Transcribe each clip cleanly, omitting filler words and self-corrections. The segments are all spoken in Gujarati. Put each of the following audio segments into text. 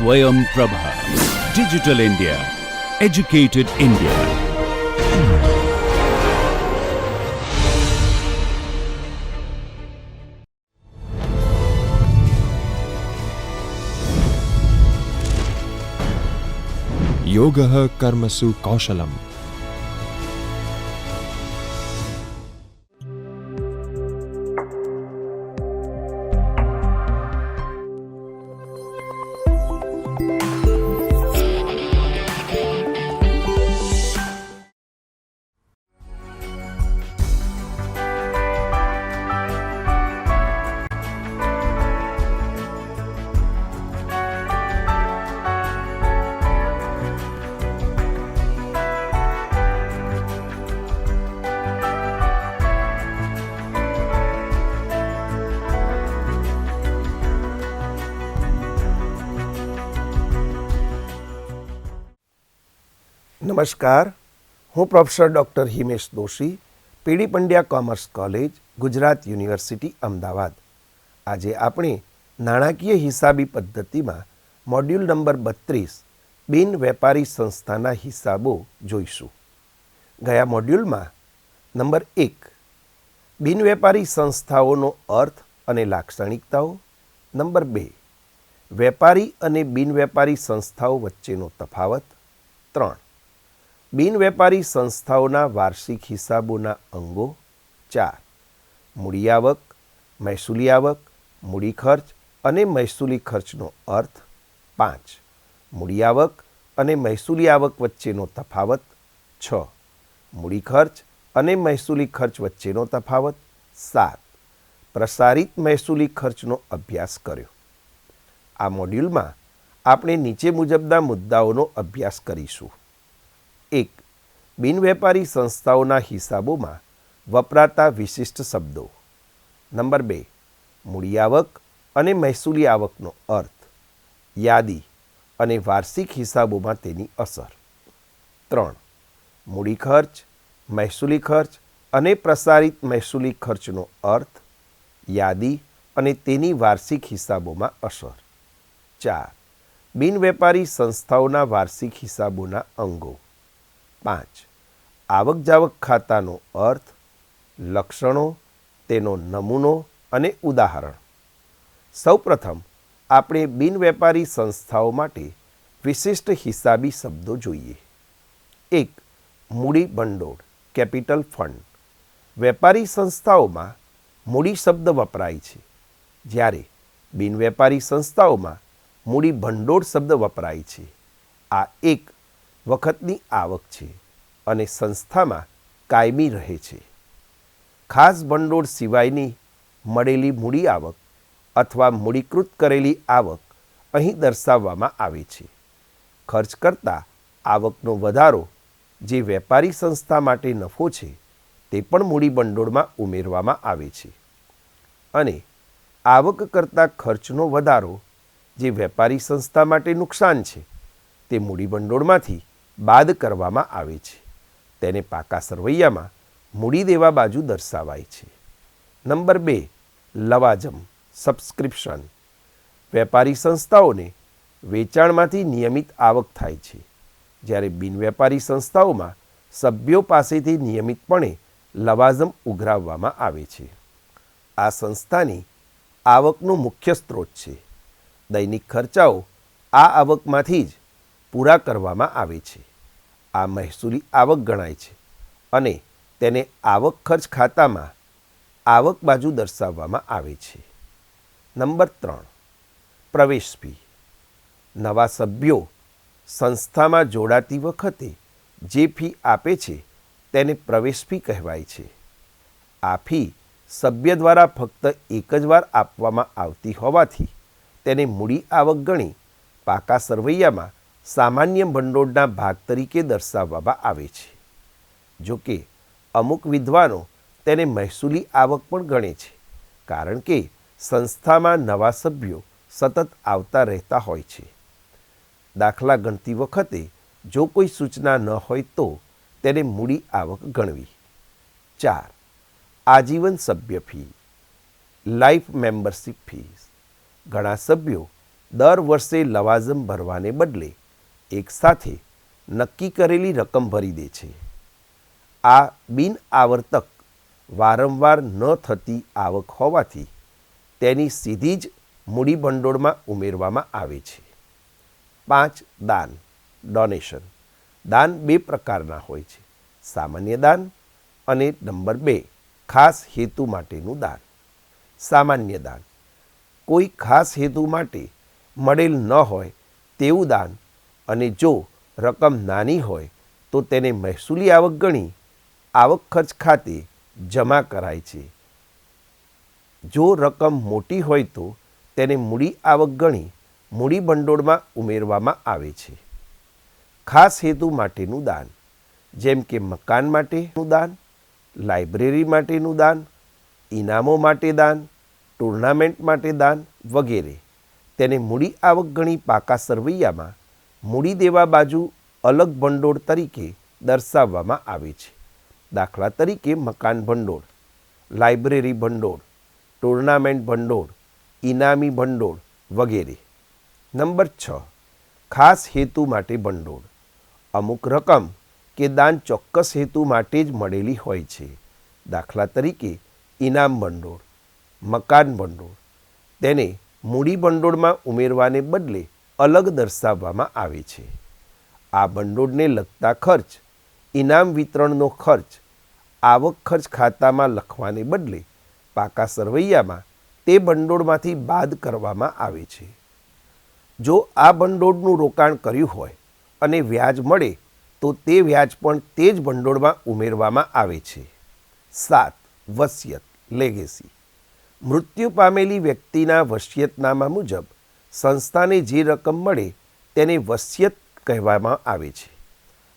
Swayam Prabha. Digital India. Educated India. योगः कर्मसु कौशलम्. નમસ્કાર, હું professor doctor Himesh Doshi, PD Pandya commerce college, Gujarat university, Ahmedabad. આજે આપણે નાણાકીય હિસાબી પદ્ધતિમાં મોડ્યુલ નંબર 32 બિન વેપારી સંસ્થાના હિસાબો જોઈશું. ગયા મોડ્યુલમાં નંબર 1 બિન વેપારી સંસ્થાઓનો અર્થ અને લાક્ષણિકતાઓ, નંબર 2 વેપારી અને બિન વેપારી સંસ્થાઓ વચ્ચેનો તફાવત, 3 બિન વેપારી સંસ્થાઓના વાર્ષિક હિસાબોના અંગો, 4 મૂડી આવક, મહેસૂલી આવક, મૂડી ખર્ચ અને મહેસૂલી ખર્ચનો અર્થ, 5 મૂડી આવક અને મહેસૂલી આવક વચ્ચેનો તફાવત, 6 મૂડી ખર્ચ અને મહેસૂલી ખર્ચ વચ્ચેનો તફાવત, 7 પ્રસારિત મહેસૂલી ખર્ચનો અભ્યાસ કર્યો. આ મોડ્યુલમાં આપણે નીચે મુજબના મુદ્દાઓનો અભ્યાસ કરીશું. 1. બિન વેપારી સંસ્થાઓના હિસાબોમાં વપરાતા વિશિષ્ટ શબ્દો. નંબર 2 મૂડી આવક અને મહેસૂલી આવકનો અર્થ, યાદી અને વાર્ષિક હિસાબોમાં તેની અસર. 3 મૂડી ખર્ચ, મહેસૂલી ખર્ચ અને પ્રસારિત મહેસૂલી ખર્ચનો અર્થ, યાદી અને તેની વાર્ષિક હિસાબોમાં અસર. 4 બિન વેપારી સંસ્થાઓના વાર્ષિક હિસાબોના અંગો. 5 આવક જાવક ખાતાનો અર્થ, લક્ષણો, તેનો નમૂનો અને ઉદાહરણ. સૌપ્રથમ આપણે બિન વેપારી સંસ્થાઓ માટે વિશિષ્ટ હિસાબી શબ્દો જોઈએ. 1 મૂડી ભંડોળ, કેપિટલ ફંડ. વેપારી સંસ્થાઓમાં મૂડી શબ્દ વપરાય છે, જ્યારે બિન વેપારી સંસ્થાઓમાં મૂડી ભંડોળ શબ્દ વપરાય છે. આ એક વખતની આવક છે અને સંસ્થામાં કાયમી રહે છે. ખાસ ભંડોળ સિવાયની મળેલી મૂડી આવક અથવા મૂડીકૃત કરેલી આવક અહીં દર્શાવવામાં આવે છે. ખર્ચ કરતાં આવકનો વધારો જે વેપારી સંસ્થા માટે નફો છે તે પણ મૂડી ભંડોળમાં ઉમેરવામાં આવે છે, અને આવક કરતાં ખર્ચનો વધારો જે વેપારી સંસ્થા માટે નુકસાન છે તે મૂડી ભંડોળમાંથી બાદ કરવામાં આવે છે. તેને પાકા સરવૈયામાં મૂડી દેવા બાજુ દર્શાવાય છે. નંબર 2 લવાજમ, સબસ્ક્રિપ્શન. વેપારી સંસ્થાઓને વેચાણમાંથી નિયમિત આવક થાય છે, જ્યારે બિન વેપારી સંસ્થાઓમાં સભ્યો પાસેથી નિયમિતપણે લવાજમ ઉઘરાવવામાં આવે છે. આ સંસ્થાની આવકનો મુખ્ય સ્ત્રોત છે. દૈનિક ખર્ચાઓ આ આવકમાંથી જ પૂરા કરવામાં આવે છે. આ મહેસૂલી આવક ગણાય છે અને તેને આવક ખર્ચ ખાતામાં આવક બાજુ દર્શાવવામાં આવે છે. નંબર 3 પ્રવેશ ફી. નવા સભ્યો સંસ્થામાં જોડાતી વખતે જે ફી આપે છે તેને પ્રવેશ ફી કહેવાય છે. આ ફી સભ્ય દ્વારા ફક્ત એક જ વાર આપવામાં આવતી હોવાથી તેને મૂડી આવક ગણી પાકા સરવૈયામાં સામાન્ય ભંડોળના ભાગ તરીકે દર્શાવવામાં આવે છે. જો કે અમુક વિદ્વાનો તેને મહેસૂલી આવક પણ ગણે છે, કારણ કે સંસ્થામાં નવા સભ્યો સતત આવતા રહેતા હોય છે. દાખલા ગણતી વખતે જો કોઈ સૂચના ન હોય તો તેને મૂડી આવક ગણવી. 4 આજીવન સભ્ય ફી, લાઈફ મેમ્બરશિપ ફીસ. ઘણા સભ્યો દર વર્ષે લવાજમ ભરવાને બદલે એકસાથે નક્કી કરેલી રકમ ભરી દે છે. આ બિન આવર્તક વારંવાર ન થતી આવક હોવાથી તેની સીધી જ મૂડી ભંડોળમાં ઉમેરવામાં આવે છે. 5. દાન ડોનેશન. દાન બે પ્રકારના હોય છે, સામાન્ય દાન અને નંબર 2 ખાસ હેતુ માટેનું દાન. સામાન્ય દાન કોઈ ખાસ હેતુ માટે મળેલ ન હોય તેવું દાન, અને જો રકમ નાની હોય તો તેને મહેસૂલી આવક ગણી આવક ખર્ચ ખાતે જમા કરાય છે. જો રકમ મોટી હોય તો તેને મૂડી આવક ગણી મૂડી ભંડોળમાં ઉમેરવામાં આવે છે. ખાસ હેતુ માટેનું દાન જેમ કે મકાન માટેનું દાન, લાઇબ્રેરી માટેનું દાન, ઇનામો માટે દાન, ટુર્નામેન્ટ માટે દાન વગેરે તેને મૂડી આવક ગણી પાકા સરવૈયામાં મૂડી દેવા બાજુ અલગ ભંડોળ તરીકે દર્શાવવામાં આવે છે. દાખલા તરીકે મકાન ભંડોળ, લાઇબ્રેરી ભંડોળ, ટુર્નામેન્ટ ભંડોળ, ઇનામી ભંડોળ વગેરે. નંબર 6 ખાસ હેતુ માટે ભંડોળ. અમુક રકમ કે દાન ચોક્કસ હેતુ માટે જ મળેલી હોય છે. દાખલા તરીકે ઇનામ ભંડોળ, મકાન ભંડોળ. તેને મૂડી ભંડોળમાં ઉમેરવાને બદલે અલગ દર્શાવવામાં આવે છે. આ ભંડોળને લગતા ખર્ચ, ઇનામ વિતરણનો ખર્ચ આવક ખર્ચ ખાતામાં લખવાને બદલે પાકા સરવૈયામાં તે ભંડોળમાંથી બાદ કરવામાં આવે છે. જો આ ભંડોળનું રોકાણ કર્યું હોય અને વ્યાજ મળે તો તે વ્યાજ પણ તે જ ભંડોળમાં ઉમેરવામાં આવે છે. 7. વસિયત લેગેસી. મૃત્યુ પામેલી વ્યક્તિના વસિયતનામા મુજબ સંસ્થાને જે રકમ મળે તેને વસિયત કહેવામાં આવે છે.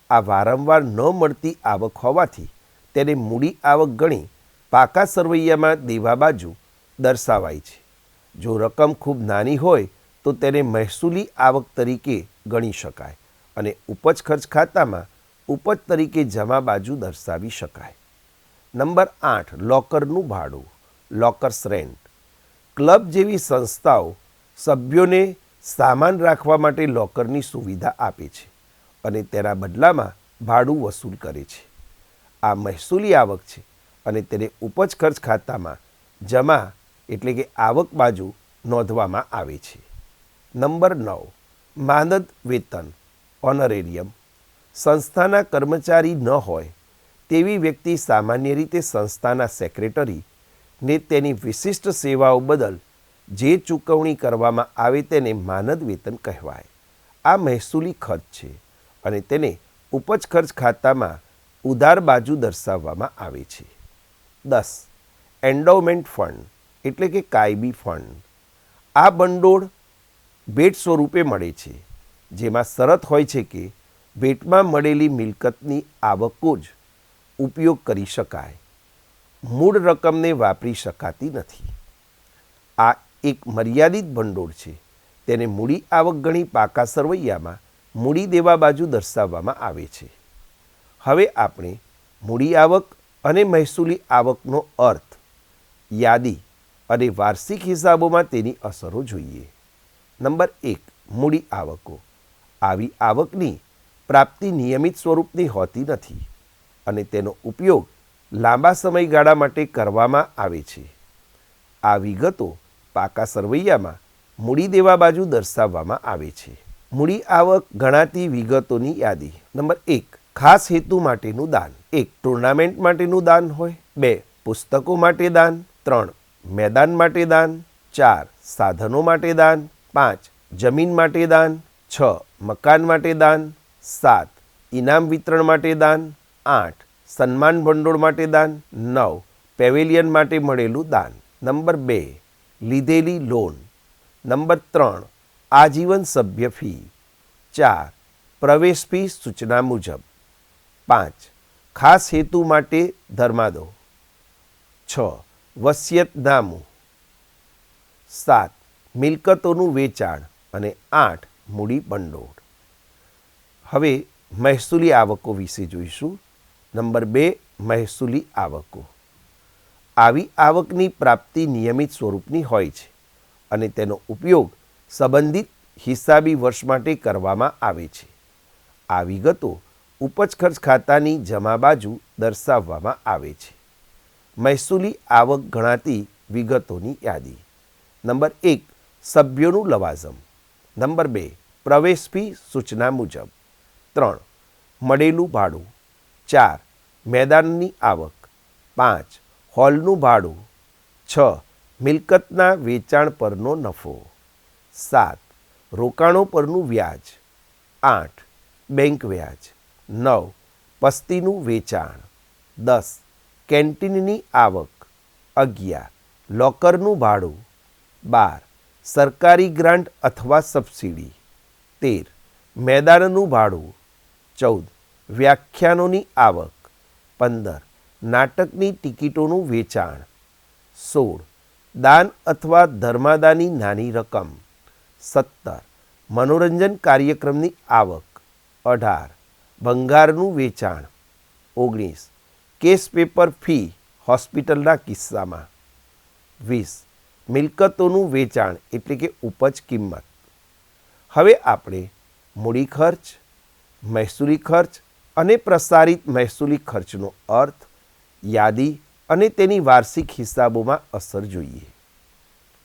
આ વારંવાર ન મળતી આવક હોવાથી તેને મૂડી આવક ગણી પાકા સરવૈયામાં દેવા બાજુ દર્શાવાય છે. જો રકમ ખૂબ નાની હોય તો તેને મહેસૂલી આવક તરીકે ગણી શકાય અને ઉપજ ખર્ચ ખાતામાં ઉપજ તરીકે જમા બાજુ દર્શાવી શકાય. નંબર 8 લોકરનું ભાડું લોકર્સ રેન્ટ. ક્લબ જેવી સંસ્થાઓ સભ્યોને સામાન રાખવા માટે લોકરની સુવિધા આપે છે અને તેના બદલામાં ભાડું વસૂલ કરે છે. આ મહેસૂલી આવક છે અને તેને ઉપજ ખર્ચ ખાતામાં જમા એટલે કે આવક બાજુ નોંધવામાં આવે છે. નંબર 9 માનદ વેતન ઓનરેરિયમ. સંસ્થાના કર્મચારી ન હોય તેવી વ્યક્તિ સામાન્ય રીતે સંસ્થાના સેક્રેટરી ને તેની વિશિષ્ટ સેવાઓ બદલ જે ચૂકવણી કરવામાં આવે તેને માનદ વેતન કહેવાય. આ મહેસૂલી ખર્ચ છે અને તેને ઉપજ ખર્ચ ખાતામાં ઉધાર બાજુ દર્શાવવામાં આવે છે. 10 એન્ડોમેન્ટ ફંડ એટલે કે કાયમી ફંડ. આ ભંડોળ ભેટ સ્વરૂપે મળે છે, જેમાં શરત હોય છે કે ભેટમાં મળેલી મિલકતની આવકો જ ઉપયોગ કરી શકાય, મૂળ રકમને વાપરી શકાતી નથી. આ એક મર્યાદિત ભંડોળ છે. તેને મૂડી આવક ગણી પાકા સરવૈયામાં મૂડી દેવા બાજુ દર્શાવવામાં આવે છે. હવે આપણે મૂડી આવક અને મહેસૂલી આવકનો અર્થ, યાદી અને વાર્ષિક હિસાબોમાં તેની અસરો જોઈએ. નંબર 1 મૂડી આવકો. આવી આવકની પ્રાપ્તિ નિયમિત સ્વરૂપની હોતી નથી અને તેનો ઉપયોગ લાંબા સમયગાળા માટે કરવામાં આવે છે. આ વિગતો પાકા સરવૈયામાં મૂડી દેવા બાજુ દર્શાવવામાં આવે છે. મૂડી આવક ગણાતી વિગતોની યાદી. નંબર 1 ખાસ હેતુ માટેનું દાન. 1 ટુર્નામેન્ટ માટેનું દાન હોય. 2 પુસ્તકો માટે દાન. 3 મેદાન માટે દાન. 4 સાધનો માટે દાન. 5 જમીન માટે દાન. 6 મકાન માટે દાન. 7 ઇનામ વિતરણ માટે દાન. 8 સન્માન ભંડોળ માટે દાન. 9 પેવેલિયન માટે મળેલું દાન. નંબર 2 લીધેલી લોન. નંબર 3 આજીવન સભ્ય ફી. 4 પ્રવેશ ફી સૂચના મુજબ. 5 ખાસ હેતુ માટે ધર્માદો. 6 વસિયતનામું. 7 મિલકતોનું વેચાણ અને 8 મૂડી ભંડોળ. હવે મહેસૂલી આવકો વિશે જોઈશું. નંબર 2 મહેસૂલી આવકો. આવી આવકની પ્રાપ્તિ નિયમિત સ્વરૂપની હોય છે અને તેનો ઉપયોગ સંબંધિત હિસાબી વર્ષ માટે કરવામાં આવે છે. આ વિગતો ઉપજ ખર્ચ ખાતાની જમા બાજુ દર્શાવવામાં આવે છે. મહેસૂલી આવક ગણાતી વિગતોની યાદી. નંબર 1, સભ્યોનું લવાજમ. નંબર 2, પ્રવેશ ફી સૂચના મુજબ. 3, મળેલું ભાડું. 4, મેદાનની આવક. 5, હોલનું ભાડું. 6, મિલકતના વેચાણ પરનો નફો. 7, રોકાણો પરનું વ્યાજ. 8, બેંક વ્યાજ. 9, પસ્તીનું વેચાણ. 10, કેન્ટીનની આવક. 11, લોકરનું ભાડું. 12, સરકારી ગ્રાન્ટ અથવા સબસિડી. 13, મેદાનનું ભાડું. 14, વ્યાખ્યાનોની આવક. 15, નાટકની ટિકિટોનું વેચાણ. 16, દાન અથવા ધર્માદાની નાની રકમ. 17, મનોરંજન કાર્યક્રમની આવક. 18, ભંગારનું વેચાણ. 19, કેસ પેપર ફી હોસ્પિટલના કિસ્સામાં. 20, મિલકતોનું વેચાણ એટલે કે ઉપજ કિંમત. હવે આપણે મૂડી ખર્ચ, મહેસૂલી ખર્ચ અને પ્રસારિત મહેસૂલી ખર્ચનો અર્થ, યાદી અને તેની વાર્ષિક હિસાબોમાં અસર જોઈએ.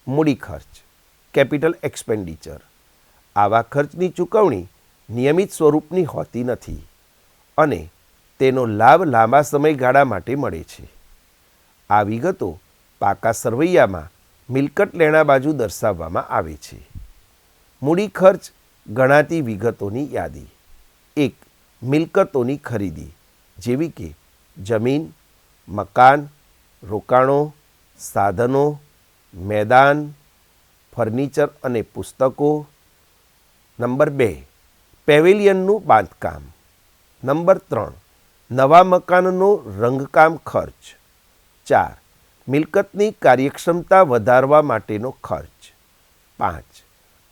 મૂડી ખર્ચ, કેપિટલ એક્સપેન્ડિચર. આવા ખર્ચની ચૂકવણી નિયમિત સ્વરૂપની હોતી નથી અને તેનો લાભ લાંબા સમયગાળા માટે મળે છે. આ વિગતો પાકા સરવૈયામાં મિલકત લેણા બાજુ દર્શાવવામાં આવે છે. મૂડી ખર્ચ ગણાતી વિગતોની યાદી. 1, મિલકતોની ખરીદી જેવી કે જમીન, મકાન, રોકાણો, સાધનો, મેદાન, ફર્નિચર અને પુસ્તકો. નંબર 2, પેવેલિયનનું બાંધકામ. નંબર 3, નવા મકાનનો રંગકામ ખર્ચ. 4, મિલકતની કાર્યક્ષમતા વધારવા માટેનો ખર્ચ. 5,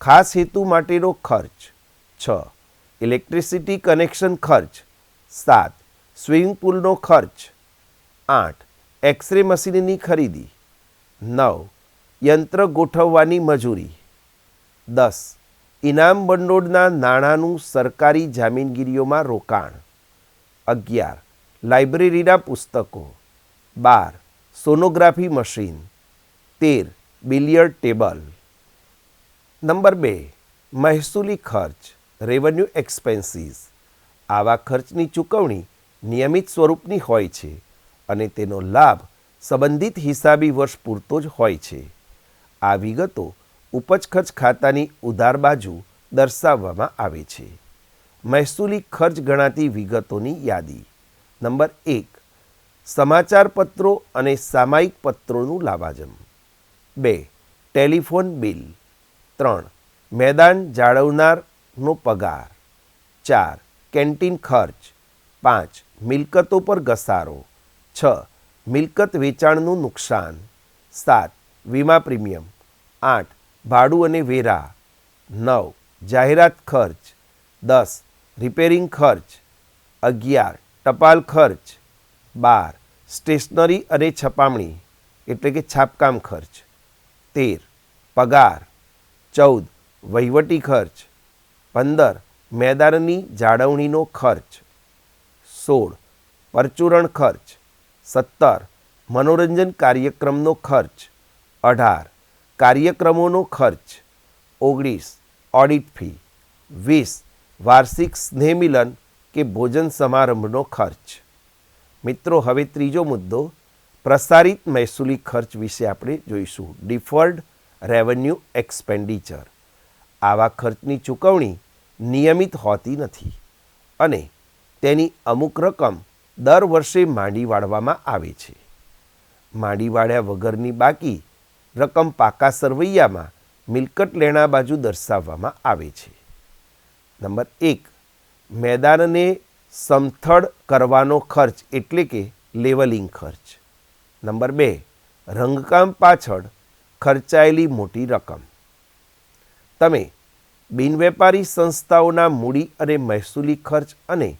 ખાસ હેતુ માટેનો ખર્ચ. 6, ઇલેક્ટ્રિસિટી કનેક્શન ખર્ચ. 7, સ્વિમિંગ પુલનો ખર્ચ. 8, એક્સરે મશીનની ખરીદી. 9, યંત્ર ગોઠવવાની મજૂરી. 10, ઇનામ ભંડોળના નાણાંનું સરકારી જામીનગીરીઓમાં રોકાણ. 11, લાઇબ્રેરીના પુસ્તકો. 12, sonography machine. 13, billiard table. Number 2, મહેસૂલી ખર્ચ, રેવન્યુ એક્સપેન્સીસ. આવા ખર્ચની ચૂકવણી નિયમિત સ્વરૂપની હોય છે અને તેનો લાભ સંબંધિત હિસાબી વર્ષ પૂરતો જ હોય છે. આ વિગતો ઉપજ ખર્ચ ખાતાની ઉધાર બાજુ દર્શાવવામાં આવે છે. મહેસૂલી ખર્ચ ગણાતી વિગતોની યાદી. નંબર 1, સમાચાર પત્રો અને સામાયિક પત્રોનું લાવાજમ. 2, ટેલિફોન બિલ. 3, મેદાન જાળવનારનો પગાર. 4, કેન્ટીન ખર્ચ. 5, મિલકતો પર ઘસારો. 6, મિલકત વેચાણનું નુકસાન. 7, વીમા પ્રીમિયમ. 8, ભાડું અને વેરા. 9, જાહેરાત ખર્ચ. 10, રિપેરિંગ ખર્ચ. 11, ટપાલ ખર્ચ. 12, સ્ટેશનરી અને છપામણી એટલે કે છાપકામ ખર્ચ. 13, પગાર. 14, વહીવટી ખર્ચ. 15, મેદાનની જાળવણીનો ખર્ચ. 16, પરચુરણ ખર્ચ. 17, મનોરંજન કાર્યક્રમનો ખર્ચ. 18, કાર્યક્રમોનો ખર્ચ. 19, ઓડિટ ફી. 20, વાર્ષિક સ્નેહમિલન કે ભોજન સમારંભનો ખર્ચ. મિત્રો, હવે ત્રીજો મુદ્દો પ્રસારિત મહેસૂલી ખર્ચ વિશે આપણે જોઈશું. ડિફર્ડ રેવન્યુ એક્સપેન્ડિચર. આવા ખર્ચની ચૂકવણી નિયમિત હોતી નથી અને તેની અમુક રકમ દર વર્ષે માંડી વાળવામાં આવે છે. માંડી વાળ્યા વગરની બાકી રકમ પાકા સરવૈયામાં મિલકત લેણા બાજુ દર્શાવવામાં આવે છે. નંબર 1, મેદાનને સમથળ કરવાનો ખર્ચ એટલે કે લેવલિંગ ખર્ચ. નંબર 2, રંગકામ પાછળ ખર્ચાયેલી મોટી રકમ. તમે બિનવેપારી સંસ્થાઓના મૂડી અને મહેસૂલી ખર્ચ અને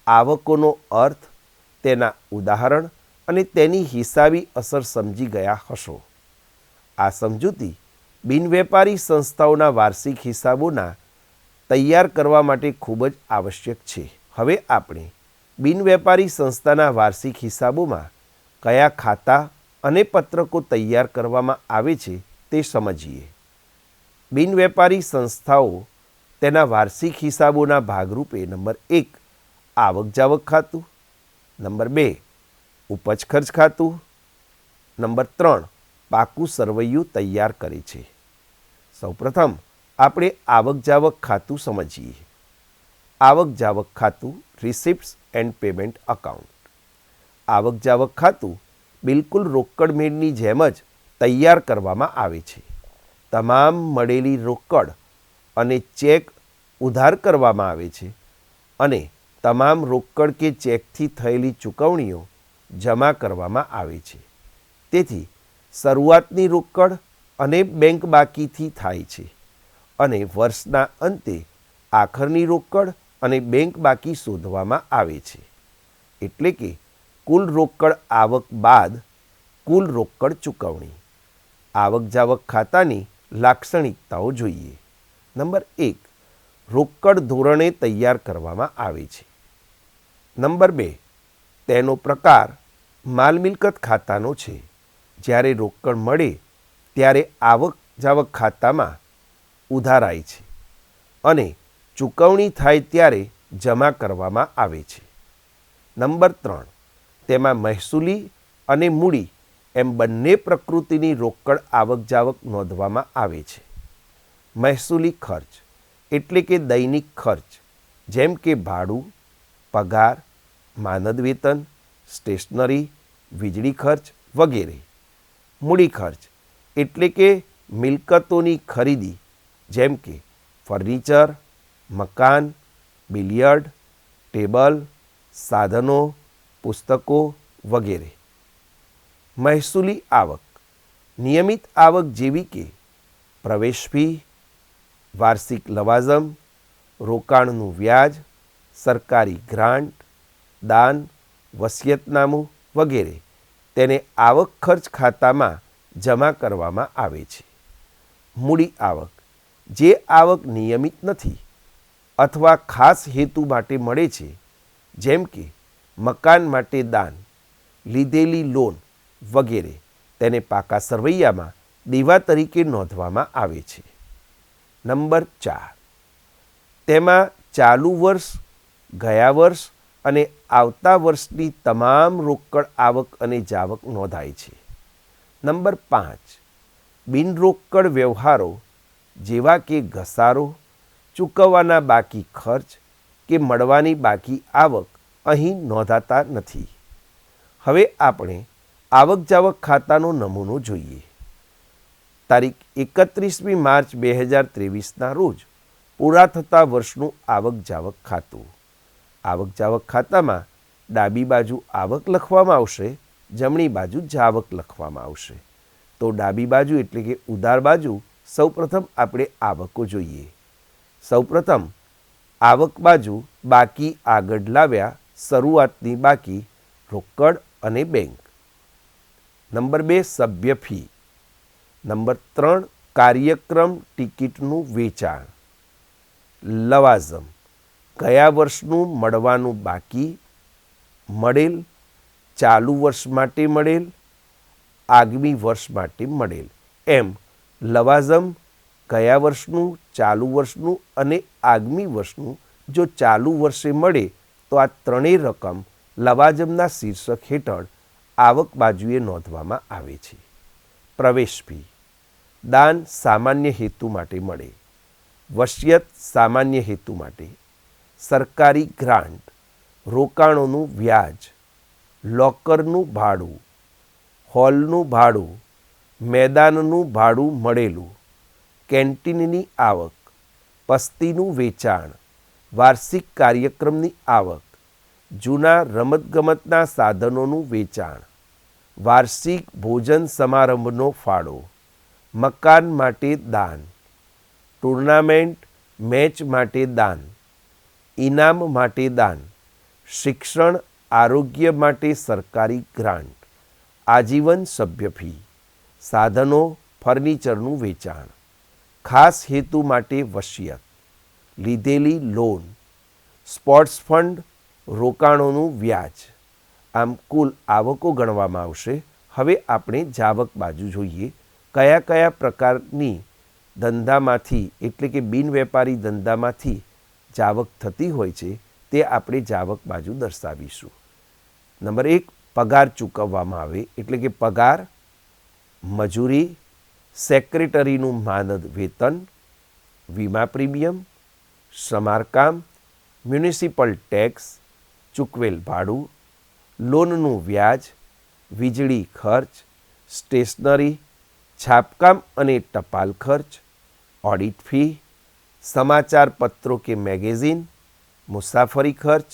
આવકોનો અર્થ, તેના ઉદાહરણ અને તેની હિસાબી અસર સમજી ગયા હશો. આ સમજૂતી બિનવેપારી સંસ્થાઓના વાર્ષિક હિસાબોના તૈયાર કરવા માટે ખૂબ જ આવશ્યક છે. હવે આપણે બિનવેપારી સંસ્થાના વાર્ષિક હિસાબોમાં કયા ખાતા અને પત્રકો તૈયાર કરવામાં આવે છે તે સમજીએ. બિનવેપારી સંસ્થાઓ તેના વાર્ષિક હિસાબોના ભાગરૂપે નંબર 1 આવક જાવક ખાતું, નંબર 2 ઉપજ ખર્ચ ખાતું, નંબર 3 પાકું સરવૈયું તૈયાર કરે છે. સૌપ્રથમ આપણે આવક જાવક ખાતું સમજીએ. આવક જાવક ખાતું રિસિપ્ટ્સ એન્ડ પેમેન્ટ અકાઉન્ટ. આવક જાવક ખાતું બિલકુલ રોકડ મેળની જેમ જ તૈયાર કરવામાં આવે છે. તમામ મળેલી રોકડ અને ચેક ઉધાર કરવામાં આવે છે અને તમામ રોકડ કે ચેકથી થયેલી ચૂકવણીઓ જમા કરવામાં આવે છે. તેથી શરૂઆતની રોકડ અને બેંક બાકીથી થાય છે અને વર્ષના અંતે આખરની રોકડ અને બેંક બાકી શોધવામાં આવે છે. એટલે કે કુલ રોકડ આવક બાદ કુલ રોકડ ચૂકવણી. આવક જાવક ખાતાની લાક્ષણિકતાઓ જોઈએ. નંબર 1 રોકડ ધોરણે તૈયાર કરવામાં આવે છે. નંબર 2 તેનો પ્રકાર માલ મિલકત ખાતાનો છે. જ્યારે રોકડ મળે ત્યારે આવક જાવક ખાતામાં ઉધારાય છે અને ચૂકવણી થાય ત્યારે જમા કરવામાં આવે છે. નંબર 3 તેમાં મહેસૂલી અને મૂડી એમ બંને પ્રકૃતિની રોકડ આવક જાવક નોંધવામાં આવે છે. મહેસૂલી ખર્ચ એટલે કે દૈનિક ખર્ચ જેમ કે ભાડું, પગાર, માનદ વેતન, સ્ટેશનરી, વીજળી ખર્ચ વગેરે. મૂડી ખર્ચ એટલે કે મિલકતોની ખરીદી જેમ કે ફર્નિચર, મકાન, બિલિયર્ડ, ટેબલ, સાધનો, પુસ્તકો વગેરે. મહેસૂલી આવક નિયમિત આવક જેવી કે પ્રવેશ ફી, વાર્ષિક લવાજમ, રોકાણનું વ્યાજ, સરકારી ગ્રાન્ટ, દાન, વસિયતનામું વગેરે તેને આવક ખર્ચ ખાતામાં જમા કરવામાં આવે છે. મૂડી આવક જે આવક નિયમિત નથી અથવા ખાસ હેતુ માટે મળે છે જેમ કે મકાન માટે દાન, લીધેલી લોન વગેરે તેને પાકા સરવૈયામાં દેવા તરીકે નોંધવામાં આવે છે. નંબર 4 તેમાં ચાલુ વર્ષ, ગયા વર્ષ અને આવતા વર્ષની તમામ રોકડ આવક અને જાવક નોંધાય છે. નંબર 5 બિનરોકડ વ્યવહારો જેવા કે ઘસારો, ચૂકવવાના બાકી ખર્ચ કે મળવાની બાકી આવક અહીં નોંધાતા નથી. હવે આપણે આવક જાવક ખાતાનો નમૂનો જોઈએ. તારીખ 31મી માર્ચ 2023ના રોજ પૂરા થતા વર્ષનું આવક જાવક ખાતું. આવક જાવક ખાતામાં ડાબી બાજુ આવક લખવામાં આવશે, જમણી બાજુ જાવક લખવામાં આવશે. તો ડાબી બાજુ એટલે કે ઉધાર બાજુ સૌપ્રથમ આપણે આવકો જોઈએ. સૌપ્રથમ આવક બાજુ બાકી આગળ લાવ્યા, શરૂઆતની બાકી રોકડ અને બેંક. નંબર 2 સભ્ય ફી. નંબર 3 કાર્યક્રમ ટિકિટનું વેચાણ. લવાજમ ગયા વર્ષનું મળવાનું બાકી, મળેલ, ચાલુ વર્ષ માટે મળેલ, આગામી વર્ષ માટે મળેલ. એમ લવાજમ ગયા વર્ષનું, ચાલુ વર્ષનું અને આગામી વર્ષનું જો ચાલુ વર્ષે મળે તો આ ત્રણેય રકમ લવાજમના શીર્ષક હેઠળ આવક બાજુએ નોંધવામાં આવે છે. પ્રવેશ ફી દાન સામાન્ય હેતુ માટે મળે, વસિયત સામાન્ય હેતુ માટે, સરકારી ગ્રાન્ટ, રોકાણોનું વ્યાજ, લોકરનું ભાડું, હોલનું ભાડું, મેદાનનું ભાડું મળેલું, કેન્ટીનની આવક, પસ્તીનું વેચાણ, વાર્ષિક કાર્યક્રમની આવક, જૂના રમતગમતના સાધનોનું વેચાણ, વાર્ષિક ભોજન સમારંભનો ફાળો, મકાન માટે દાન, ટુર્નામેન્ટ મેચ માટે દાન, ઇનામ માટે દાન, શિક્ષણ આરોગ્ય માટે સરકારી ગ્રાન્ટ, આજીવન સભ્ય ફી, સાધનો, ફર્નિચરનું વેચાણ, ખાસ હેતુ માટે વસિયત, લીધેલી લોન, સ્પોર્ટ્સ ફંડ, રોકાણોનું વ્યાજ. આમ કુલ આવકો ગણવામાં આવશે. હવે આપણે જાવક બાજુ જોઈએ. કયા કયા પ્રકારની ધંધામાંથી એટલે કે બિનવેપારી ધંધામાંથી જાવક થતી હોય છે તે આપણે જાવક બાજુ દર્શાવીશું. નંબર 1, પગાર ચૂકવવામાં આવે એટલે કે પગાર, મજૂરી, સેક્રેટરીનું માનદ વેતન, વીમા પ્રીમિયમ, સમારકામ, મ્યુનિસિપલ ટેક્સ, ચૂકવેલ ભાડું, લોનનું વ્યાજ, વીજળી ખર્ચ, સ્ટેશનરી, છાપકામ અને ટપાલ ખર્ચ, ઓડિટ ફી, સમાચાર પત્રો કે મેગેઝિન, મુસાફરી ખર્ચ,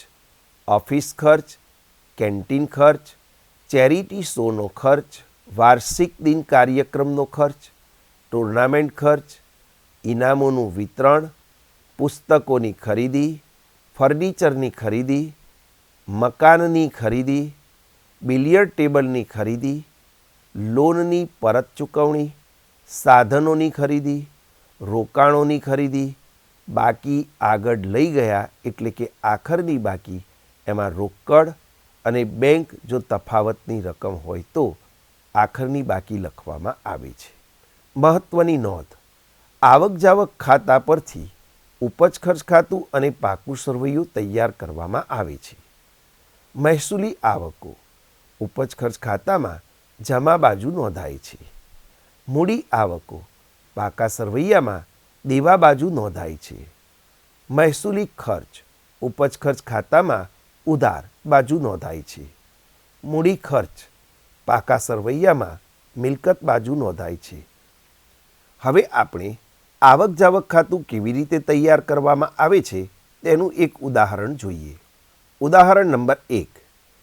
ઓફિસ ખર્ચ, કેન્ટીન ખર્ચ, ચેરિટી શોનો ખર્ચ, વાર્ષિક દિન કાર્યક્રમનો ખર્ચ, ટુર્નામેન્ટ ખર્ચ, ઇનામોનું વિતરણ, પુસ્તકોની ખરીદી, ફર્નિચરની ખરીદી, મકાનની ખરીદી, બિલિયર્ડ ટેબલની ખરીદી, લોનની પરત ચૂકવણી, સાધનોની ખરીદી, રોકાણોની ખરીદી, બાકી આગળ લઈ ગયા એટલે કે આખરની બાકી, એમાં રોકડ અને બેંક જો તફાવતની રકમ હોય તો આખરની બાકી લખવામાં આવે છે. મહત્ત્વની નોંધ: આવક જાવક ખાતા પરથી ઉપજ ખર્ચ ખાતું અને પાકું સરવૈયું તૈયાર કરવામાં આવે છે. મહેસૂલી આવકો ઉપજ ખર્ચ ખાતામાં જમા બાજુ નોંધાય છે. મૂડી આવકો પાકા સરવૈયામાં દેવા બાજુ નોંધાય છે. મહેસૂલી ખર્ચ ઉપજ ખર્ચ ખાતામાં ઉધાર બાજુ નોંધાય છે. મૂડી ખર્ચ પાકા સરવૈયામાં મિલકત બાજુ નોંધાય છે. હવે આપણે આવક જાવક ખાતું કેવી રીતે તૈયાર કરવામાં આવે છે તેનું એક ઉદાહરણ જોઈએ. ઉદાહરણ નંબર 1.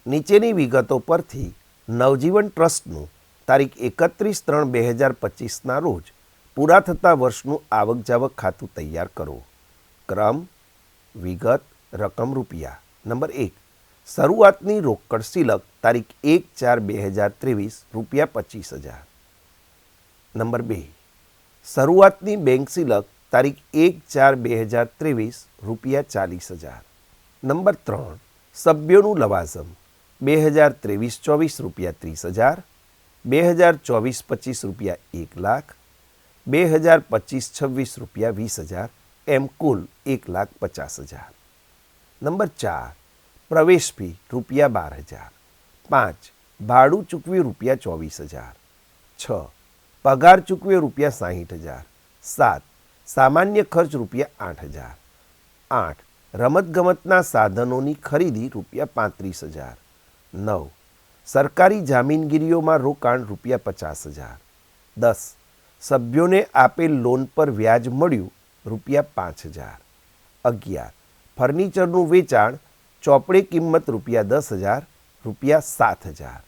નીચેની વિગતો પરથી નવજીવન ટ્રસ્ટનું તારીખ 31/3/2025ના રોજ પૂરા થતા વર્ષનું આવક જાવક ખાતું તૈયાર કરો. ક્રમ, વિગત, રકમ રૂપિયા. નંબર 1. શરૂઆતની રોકડ સિલક તારીખ 1/4/2023 રૂપિયા 25,000. નંબર 2. શરૂઆતની બેંક સિલક તારીખ 1/4/2023 રૂપિયા 40,000. નંબર 3. સભ્યોનું લવાઝમ 2023-24 રૂપિયા 30,000, 2024-25 રૂપિયા 1,00,000, 2025-26 રૂપિયા 20,000, એમ કુલ 1,50,000. નંબર 4. પ્રવેશ ફી રૂપિયા 12,000. 5. ભાડું ચૂકવ્યું રૂપિયા 24,000. 6. પગાર ચૂકવ્યો રૂપિયા 60,000. 7. સામાન્ય ખર્ચ રૂપિયા 8,000. 8. રમતગમતના સાધનોની ખરીદી રૂપિયા 35,000. 9. સરકારી જામીનગીરીઓમાં રોકાણ રૂપિયા 50,000. 10. સભ્યોને આપેલ લોન પર વ્યાજ મળ્યું રૂપિયા 5,000. 11. ફર્નિચરનું વેચાણ ચોપડે કિંમત રૂપિયા 10,000 રૂપિયા 7,000.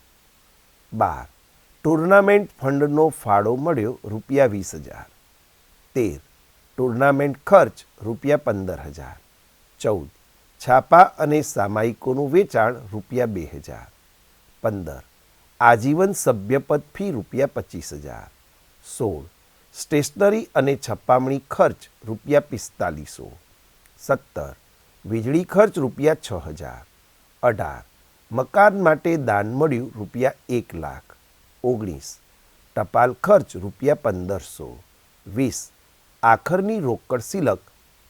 12. ટુર્નામેન્ટ ફંડનો ફાળો મળ્યો રૂપિયા 20,000. 13. ટુર્નામેન્ટ ખર્ચ રૂપિયા 15,000. 14. છાપા અને સામાયિકોનું વેચાણ રૂપિયા 2,000. 15. આજીવન સભ્યપદ ફી રૂપિયા 25,000. 16. સ્ટેશનરી અને છપામણી ખર્ચ રૂપિયા 4500. 17. વીજળી ખર્ચ રૂપિયા 6,000. 18. મકાન માટે દાન મળ્યું રૂપિયા 1,00,000. 19. ટપાલ ખર્ચ રૂપિયા 1,500. 20. આખરની રોકડ સિલક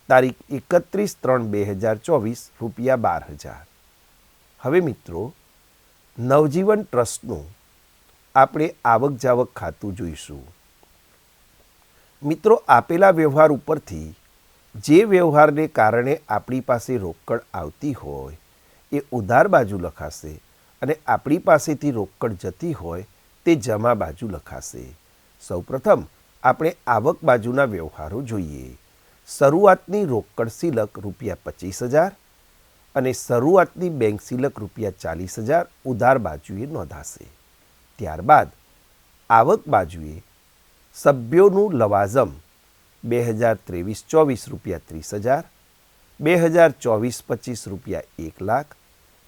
તારીખ 31/3/2024 રૂપિયા 12,000. હવે મિત્રો, નવજીવન ટ્રસ્ટનું આપણે આવક જાવક ખાતું જોઈશું. મિત્રો, આપેલા વ્યવહાર ઉપરથી જે વ્યવહારને કારણે આપણી પાસે રોકડ આવતી હોય એ ઉધાર બાજુ લખાશે અને આપણી પાસેથી રોકડ જતી હોય તે જમા બાજુ લખાશે. સૌપ્રથમ આપણે આવક બાજુના વ્યવહારો જોઈએ. શરૂઆતની રોકડ સિલક રૂપિયા 25,000 અને શરૂઆતની બેંક સિલક રૂપિયા 40,000 ઉધાર બાજુએ નોંધાશે. ત્યારબાદ આવક બાજુએ સભ્યોનું લવાઝમ 2023-24 રૂપિયા 30,000, 2024-25 રૂપિયા 1,00,000,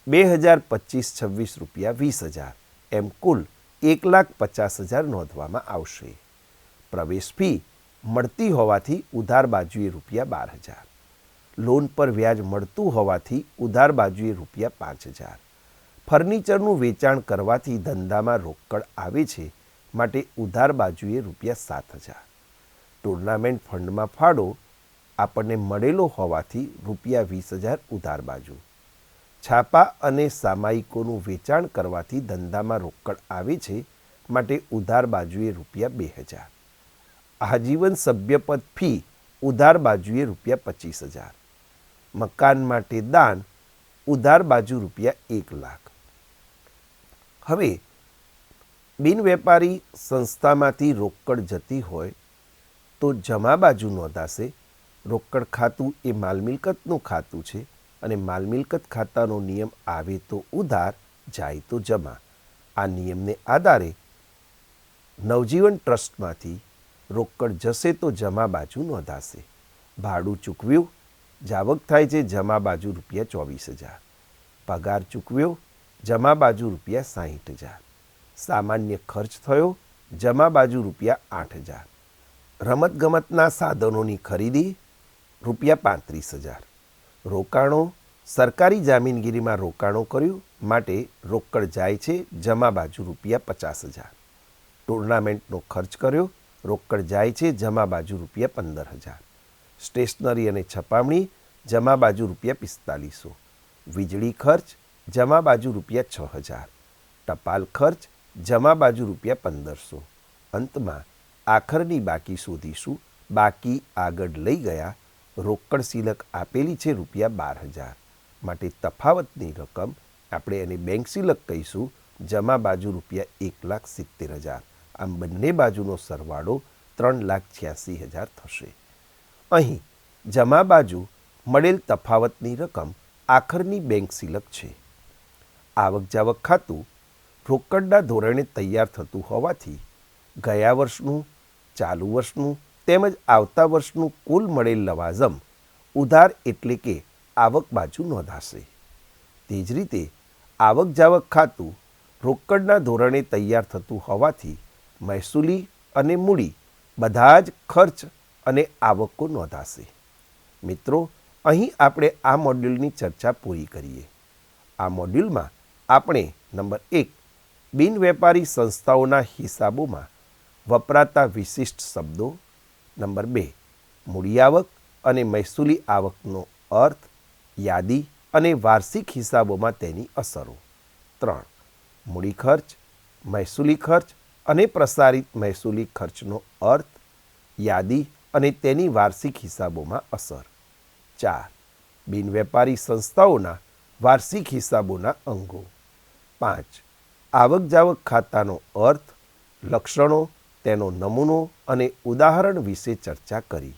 2025-26 રૂપિયા 20,000, એમ કુલ 1,50,000 નોંધવામાં આવશે. પ્રવેશ ફી મળતી હોવાથી ઉધાર બાજુએ ₹12,000. લોન પર વ્યાજ મળતું હોવાથી ઉધાર બાજુએ ₹5,000. ફર્નિચરનું વેચાણ કરવાથી ધંધામાં રોકડ આવે છે, માટે ઉધાર બાજુએ ₹7,000. ટુર્નામેન્ટ ફંડમાં ફાળો આપણને મળેલો હોવાથી ₹20,000 ઉધાર બાજુ. છાપા અને સામાયિકોનું વેચાણ કરવાથી ધંધામાં રોકડ આવે છે, માટે ઉધાર બાજુએ ₹2,000. આજીવન સભ્યપદ ફી ઉધાર બાજુએ ₹25,000. મકાન માટે દાન ઉધાર બાજુ ₹1,00,000. હવે બિનવેપારી સંસ્થામાંથી રોકડ જતી હોય તો જમા બાજુ નોંધાશે. રોકડ ખાતું એ માલ મિલકતનું ખાતું છે અને માલ મિલકત ખાતાનો નિયમ આવે તો ઉધાર, જાય તો જમા. આ નિયમને આધારે નવજીવન ટ્રસ્ટમાંથી રોકડ જશે તો જમા બાજુ નોંધાશે. ભાડું ચૂકવ્યું, જાવક થાય છે, જમા બાજુ ₹24,000. પગાર ચૂકવ્યો, જમા બાજુ ₹60,000. સામાન્ય ખર્ચ થયો, જમા બાજુ ₹8,000. રમતગમતના સાધનોની ખરીદી ₹35,000. રોકાણો, સરકારી જામીનગીરીમાં રોકાણો કર્યું, માટે રોકડ જાય છે, જમા બાજુ ₹50,000. ટુર્નામેન્ટનો ખર્ચ કર્યો, રોકડ જાય છે, જમા બાજુ ₹15,000. સ્ટેશનરી અને છપામણી, જમા બાજુ ₹45,000. વીજળી ખર્ચ, જમા બાજુ ₹6,000. ટપાલ ખર્ચ, જમા બાજુ ₹1,500. અંતમાં આખરની બાકી શોધીશું. બાકી આગળ લઈ ગયા. રોકડ સિલક આપેલી છે ₹12,000. માટે તફાવતની રકમ આપણે એને બેંક સિલક કહીશું. જમા બાજુ ₹1,70,000. આમ બંને બાજુનો સરવાળો ₹3,86,000 થશે. અહીં જમા બાજુ મળેલ તફાવતની રકમ આખરની બેંક સિલક છે. આવક જાવક ખાતું રોકડના ધોરણે તૈયાર થતું હોવાથી ગયા વર્ષનું, ચાલુ વર્ષનું તેમજ આવતા વર્ષનું કુલ મળેલ લવાજમ ઉધાર એટલે કે આવક બાજુ નોંધાશે. તે જ રીતે આવક જાવક ખાતું રોકડના ધોરણે તૈયાર થતું હોવાથી મહેસૂલી અને મૂડી બધા જ ખર્ચ અને આવકો નોંધાશે. મિત્રો, અહીં આપણે આ મોડ્યુલની ચર્ચા પૂરી કરીએ. આ મોડ્યુલમાં આપણે નંબર 1 બિનવેપારી સંસ્થાઓના હિસાબોમાં વપરાતા વિશિષ્ટ શબ્દો, નંબર 2 મૂડી આવક અને મહેસૂલી આવકનો અર્થ, યાદી અને વાર્ષિક હિસાબોમાં તેની અસરો, 3 મૂડી ખર્ચ, મહેસૂલી ખર્ચ અને પ્રસારિત મહેસૂલી ખર્ચનો અર્થ, યાદી અને તેની વાર્ષિક હિસાબોમાં અસર, 4 બિનવેપારી સંસ્થાઓના વાર્ષિક હિસાબોના અંગો, 5 આવક જાવક ખાતાનો અર્થ, લક્ષણો, તેનો નમૂનો અને ઉદાહરણ વિશે ચર્ચા કરી.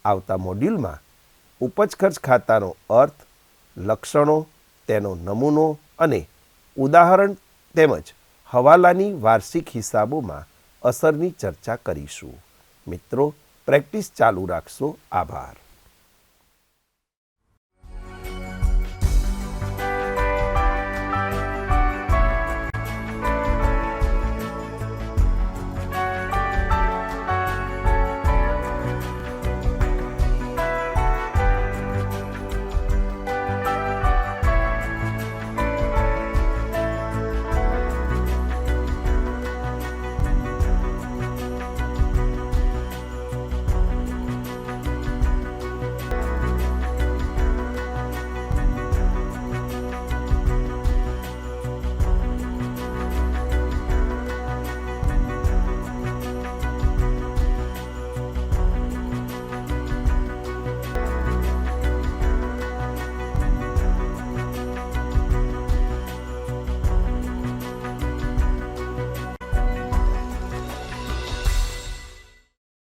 આવતા મોડ્યુલમાં ઉપજ ખર્ચ ખાતાનો અર્થ, લક્ષણો, તેનો નમૂનો અને ઉદાહરણ તેમજ હવાલાની વાર્ષિક હિસાબોમાં અસરની ચર્ચા કરીશું. મિત્રો, પ્રેક્ટિસ ચાલુ રાખશો. આભાર.